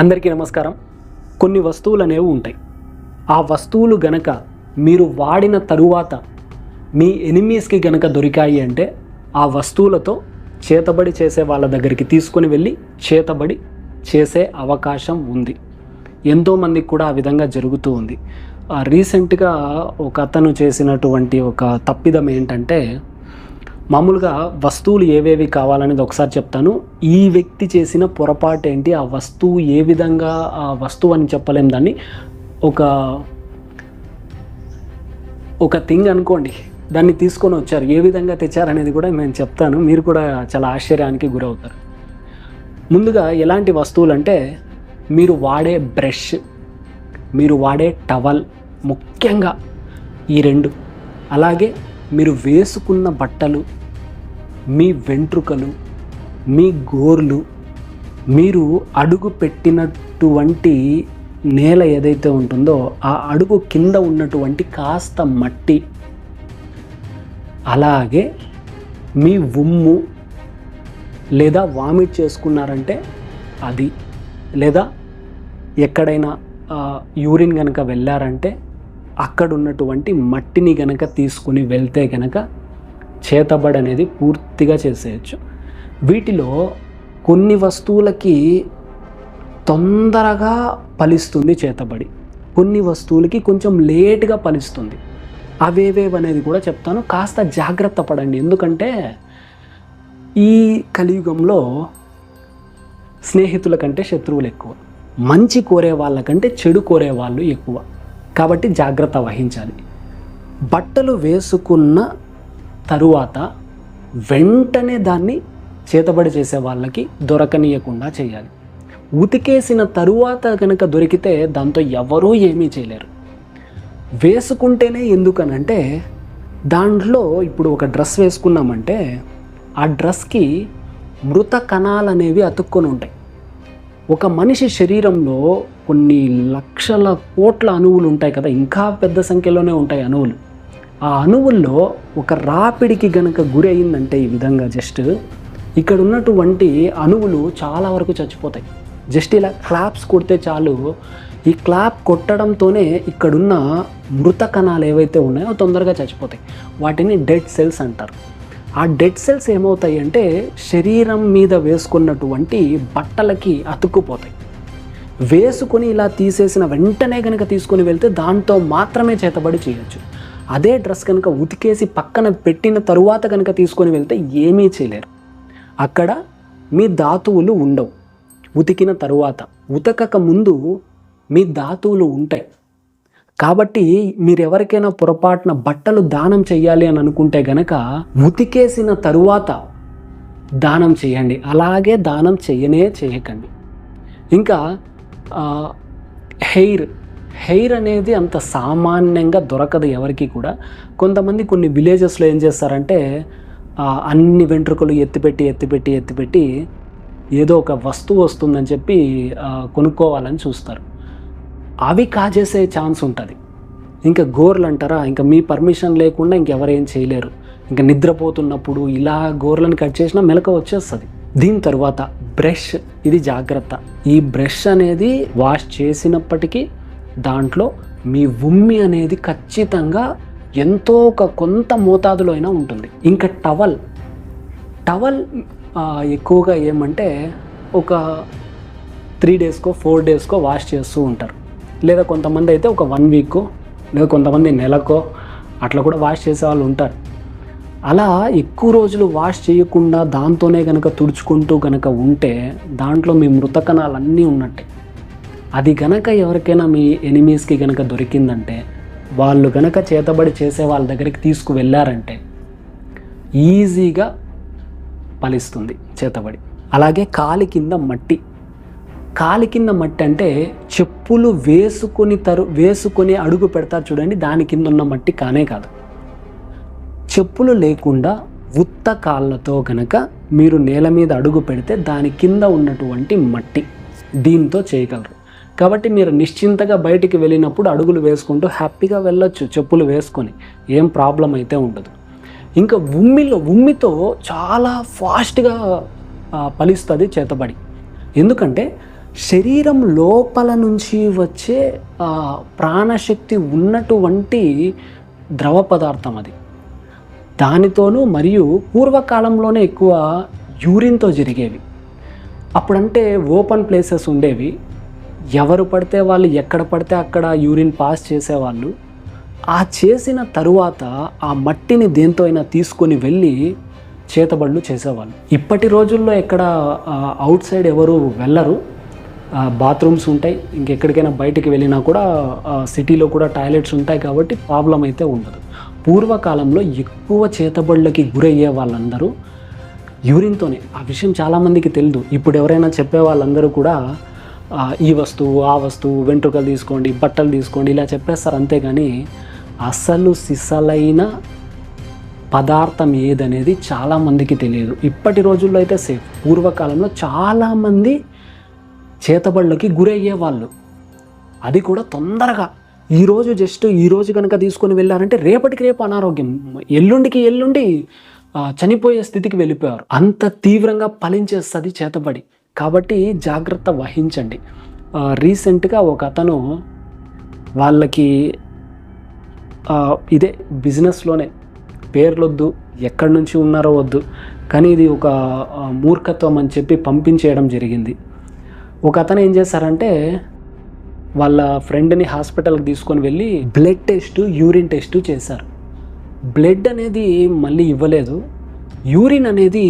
అందరికీ నమస్కారం. కొన్ని వస్తువులు అనేవి ఉంటాయి. ఆ వస్తువులు గనక మీరు వాడిన తరువాత మీ ఎనిమీస్కి గనక దొరికాయి అంటే ఆ వస్తువులతో చేతబడి చేసే వాళ్ళ దగ్గరికి తీసుకొని వెళ్ళి చేతబడి చేసే అవకాశం ఉంది. ఎంతోమందికి కూడా ఆ విధంగా జరుగుతూ ఉంది. రీసెంట్గా ఒక అతను చేసినటువంటి ఒక తప్పిదం ఏంటంటే, మామూలుగా వస్తువులు ఏవేవి కావాలనేది ఒకసారి చెప్తాను. ఈ వ్యక్తి చేసిన పొరపాటు ఏంటి, ఆ వస్తువు ఏ విధంగా ఆ వస్తువు అని చెప్పలేం, దాన్ని ఒక థింగ్ అనుకోండి, దాన్ని తీసుకొని వచ్చారు. ఏ విధంగా తెచ్చారనేది కూడా నేను చెప్తాను. మీరు కూడా చాలా ఆశ్చర్యానికి గురవుతారు. ముందుగా ఎలాంటి వస్తువులు అంటే, మీరు వాడే బ్రష్, మీరు వాడే టవల్, ముఖ్యంగా ఈ రెండు, అలాగే మీరు వేసుకున్న బట్టలు, మీ వెంట్రుకలు, మీ గోర్లు, మీరు అడుగు పెట్టినటువంటి నేల ఏదైతే ఉంటుందో ఆ అడుగు కింద ఉన్నటువంటి కాస్త మట్టి, అలాగే మీ ఉమ్ము లేదా వామిట్ చేసుకున్నారంటే అది, లేదా ఎక్కడైనా యూరిన్ కనుక వెళ్ళారంటే అక్కడ ఉన్నటువంటి మట్టిని గనక తీసుకుని వెళ్తే గనక చేతబడి అనేది పూర్తిగా చేసేయచ్చు. వీటిలో కొన్ని వస్తువులకి తొందరగా ఫలిస్తుంది చేతబడి, కొన్ని వస్తువులకి కొంచెం లేట్గా ఫలిస్తుంది. అవేవేవనేది కూడా చెప్తాను. కాస్త జాగ్రత్త పడండి. ఎందుకంటే ఈ కలియుగంలో స్నేహితుల కంటే శత్రువులు ఎక్కువ, మంచి కోరే వాళ్ళకంటే చెడు కోరే వాళ్ళు ఎక్కువ. కాబట్టి జాగ్రత్త వహించాలి. బట్టలు వేసుకున్న తరువాత వెంటనే దాన్ని చేతబడి చేసే వాళ్ళకి దొరకనీయకుండా చేయాలి. ఉతికేసిన తరువాత కనుక దొరికితే దాంతో ఎవరూ ఏమీ చేయలేరు. వేసుకుంటేనే ఎందుకనంటే, దాంట్లో ఇప్పుడు ఒక డ్రెస్ వేసుకున్నామంటే ఆ డ్రెస్కి మృత కణాలు అనేవి అతుక్కొని ఉంటాయి. ఒక మనిషి శరీరంలో కొన్ని లక్షల కోట్ల అణువులు ఉంటాయి కదా, ఇంకా పెద్ద సంఖ్యలోనే ఉంటాయి అణువులు. ఆ అణువుల్లో ఒక రాపిడికి గనక గురి అయిందంటే ఈ విధంగా జస్ట్ ఇక్కడ ఉన్నటువంటి అణువులు చాలా వరకు చచ్చిపోతాయి. జస్ట్ ఇలా క్లాప్స్ కొడితే చాలు, ఈ క్లాప్ కొట్టడంతోనే ఇక్కడున్న మృత కణాలు ఏవైతే ఉన్నాయో తొందరగా చచ్చిపోతాయి. వాటిని డెడ్ సెల్స్ అంటారు. ఆ డెడ్ సెల్స్ ఏమవుతాయి అంటే శరీరం మీద వేసుకున్నటువంటి బట్టలకి అతుక్కుపోతాయి. వేసుకొని ఇలా తీసేసిన వెంటనే కనుక తీసుకొని వెళ్తే దాంతో మాత్రమే చేతబడి చేయొచ్చు. అదే డ్రెస్ కనుక ఉతికేసి పక్కన పెట్టిన తరువాత కనుక తీసుకొని వెళ్తే ఏమీ చేయలేరు. అక్కడ మీ ధాతువులు ఉండవు. ఉతికిన తరువాత, ఉతకక ముందు మీ ధాతువులు ఉంటాయి. కాబట్టి మీరు ఎవరికైనా పొరపాటున బట్టలు దానం చేయాలి అని అనుకుంటే గనక ఉతికేసిన తరువాత దానం చేయండి. అలాగే దానం చేయకండి. ఇంకా హెయిర్ అనేది అంత సామాన్యంగా దొరకదు ఎవరికి కూడా. కొంతమంది కొన్ని విలేజెస్లో ఏం చేస్తారంటే అన్ని వెంట్రుకలు ఎత్తిపెట్టి ఏదో ఒక వస్తువు వస్తుందని చెప్పి కొనుక్కోవాలని చూస్తారు. అవి కాజేసే ఛాన్స్ ఉంటుంది. ఇంకా గోర్లు అంటారా, ఇంకా మీ పర్మిషన్ లేకుండా ఇంకెవరేం చేయలేరు. ఇంకా నిద్రపోతున్నప్పుడు ఇలా గోర్లను కట్ చేసినా మెలకువ వచ్చేస్తుంది. దీని తర్వాత బ్రష్, ఇది జాగ్రత్త. ఈ బ్రష్ అనేది వాష్ చేసినప్పటికీ దాంట్లో మీ ఉమ్మి అనేది ఖచ్చితంగా ఎంతో కొంత మోతాదులో అయినా ఉంటుంది. ఇంకా టవల్ ఎక్కువగా ఏమంటే ఒక 3 డేస్కో 4 డేస్కో వాష్ చేస్తూ ఉంటారు. లేదా కొంతమంది అయితే ఒక 1 వీక్, లేదా కొంతమంది నెలకో అట్లా కూడా వాష్ చేసే వాళ్ళు ఉంటారు. అలా ఎక్కువ రోజులు వాష్ చేయకుండా దాంతోనే కనుక తుడుచుకుంటూ కనుక ఉంటే దాంట్లో మీ మృత కణాలన్నీ ఉన్నట్టే. అది గనక ఎవరికైనా మీ ఎనిమీస్కి కనుక దొరికిందంటే, వాళ్ళు కనుక చేతబడి చేసే వాళ్ళ దగ్గరికి తీసుకువెళ్ళారంటే ఈజీగా ఫలిస్తుంది చేతబడి. అలాగే కాలి కింద మట్టి అంటే చెప్పులు వేసుకొని అడుగు పెడతారు చూడండి, దాని కింద ఉన్న మట్టి కానే కాదు. చెప్పులు లేకుండా ఉత్త కాళ్ళతో కనుక మీరు నేల మీద అడుగు పెడితే దాని కింద ఉన్నటువంటి మట్టి, దీంతో చేయగలరు. కాబట్టి మీరు నిశ్చింతగా బయటికి వెళ్ళినప్పుడు అడుగులు వేసుకుంటూ హ్యాపీగా వెళ్ళొచ్చు చెప్పులు వేసుకొని, ఏం ప్రాబ్లం అయితే ఉండదు. ఇంకా ఉమ్మితో చాలా ఫాస్ట్గా ఫలిస్తుంది చేతబడి. ఎందుకంటే శరీరం లోపల నుంచి వచ్చే ప్రాణశక్తి ఉన్నటువంటి ద్రవ పదార్థం అది. దానితోనూ మరియు పూర్వకాలంలోనే ఎక్కువ యూరిన్తో జరిగేవి. అప్పుడంటే ఓపెన్ ప్లేసెస్ ఉండేవి, ఎవరు పడితే వాళ్ళు ఎక్కడ పడితే అక్కడ యూరిన్ పాస్ చేసేవాళ్ళు. ఆ చేసిన తరువాత ఆ మట్టిని దేంతో అయినా తీసుకొని వెళ్ళి చేతబడులు చేసేవాళ్ళు. ఇప్పటి రోజుల్లో ఎక్కడ అవుట్ సైడ్ ఎవరు వెళ్ళరు, బాత్రూమ్స్ ఉంటాయి, ఇంకెక్కడికైనా బయటికి వెళ్ళినా కూడా సిటీలో కూడా టాయిలెట్స్ ఉంటాయి కాబట్టి ప్రాబ్లం అయితే ఉండదు. పూర్వకాలంలో ఎక్కువ చేతబడులకి గురయ్యే వాళ్ళందరూ యూరిన్తోనే. ఆ విషయం చాలామందికి తెలియదు. ఇప్పుడు ఎవరైనా చెప్పే వాళ్ళందరూ కూడా ఈ వస్తువు ఆ వస్తువు, వెంట్రుకలు తీసుకోండి, బట్టలు తీసుకోండి ఇలా చెప్పేస్తారు, అంతేగాని అసలు సిసలైన పదార్థం ఏదనేది చాలామందికి తెలియదు. ఇప్పటి రోజుల్లో అయితే సేఫ్. పూర్వకాలంలో చాలామంది చేతబడులకి గురయ్యే వాళ్ళు, అది కూడా తొందరగా. ఈరోజు కనుక తీసుకొని వెళ్ళారంటే రేపటికి రేపు అనారోగ్యం, ఎల్లుండి చనిపోయే స్థితికి వెళ్ళిపోయారు. అంత తీవ్రంగా ఫలించేస్తుంది చేతబడి. కాబట్టి జాగ్రత్త వహించండి. రీసెంట్గా ఒక అతను వాళ్ళకి ఇదే బిజినెస్లోనే, పేర్లొద్దు, ఎక్కడి నుంచి ఉన్నారో వద్దు, కానీ ఇది ఒక మూర్ఖత్వం అని చెప్పి పంపించేయడం జరిగింది. ఒక అతను ఏం చేశారంటే వాళ్ళ ఫ్రెండ్ని హాస్పిటల్కి తీసుకొని వెళ్ళి బ్లడ్ టెస్ట్, యూరిన్ టెస్ట్ చేశారు. బ్లడ్ అనేది మళ్ళీ ఇవ్వలేదు, యూరిన్ అనేది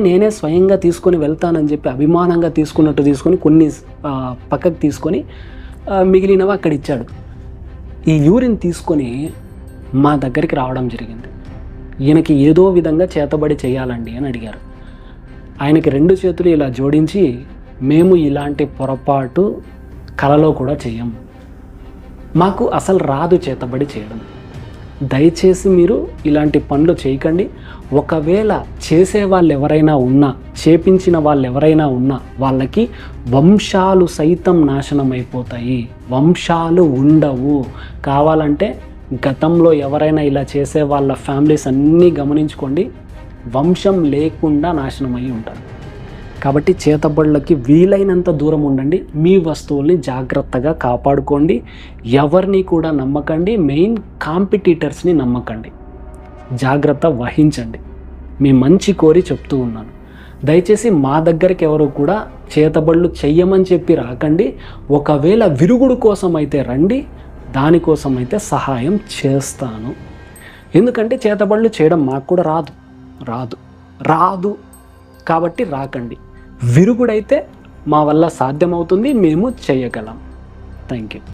నేనే స్వయంగా తీసుకొని వెళ్తానని చెప్పి అభిమానంగా తీసుకొని కొన్ని పక్కకు తీసుకొని మిగిలినవి అక్కడ ఇచ్చాడు. ఈ యూరిన్ తీసుకొని మా దగ్గరికి రావడం జరిగింది. ఈయనకి ఏదో విధంగా చేతబడి చేయాలండి అని అడిగారు. ఆయనకి 2 చేతులు ఇలా జోడించి, మేము ఇలాంటి పొరపాటు కలలో కూడా చెయ్యం, మాకు అసలు రాదు చేతబడి చేయడం, దయచేసి మీరు ఇలాంటి పనులు చేయకండి. ఒకవేళ చేసే వాళ్ళు ఎవరైనా ఉన్నా, చేపించిన వాళ్ళు ఎవరైనా ఉన్నా, వాళ్ళకి వంశాలు సైతం నాశనం అయిపోతాయి, వంశాలు ఉండవు. కావాలంటే గతంలో ఎవరైనా ఇలా చేసే వాళ్ళ ఫ్యామిలీస్ అన్నీ గమనించుకోండి, వంశం లేకుండా నాశనం అయ్యి ఉంటారు. కాబట్టి చేతబడులకి వీలైనంత దూరం ఉండండి. మీ వస్తువుల్ని జాగ్రత్తగా కాపాడుకోండి. ఎవరిని కూడా నమ్మకండి, మెయిన్ కాంపిటీటర్స్ని నమ్మకండి. జాగ్రత్త వహించండి. మీ మంచి కోరి చెప్తూ ఉన్నాను. దయచేసి మా దగ్గరికి ఎవరు కూడా చేతబడులు చెయ్యమని చెప్పి రాకండి. ఒకవేళ విరుగుడు కోసం అయితే రండి, దానికోసం అయితే సహాయం చేస్తాను. ఎందుకంటే చేతబడులు చేయడం మాకు కూడా రాదు కాబట్టి రాకండి. విరుగుడైతే మా వల్ల సాధ్యమవుతుంది, మేము చేయగలం. Thank you.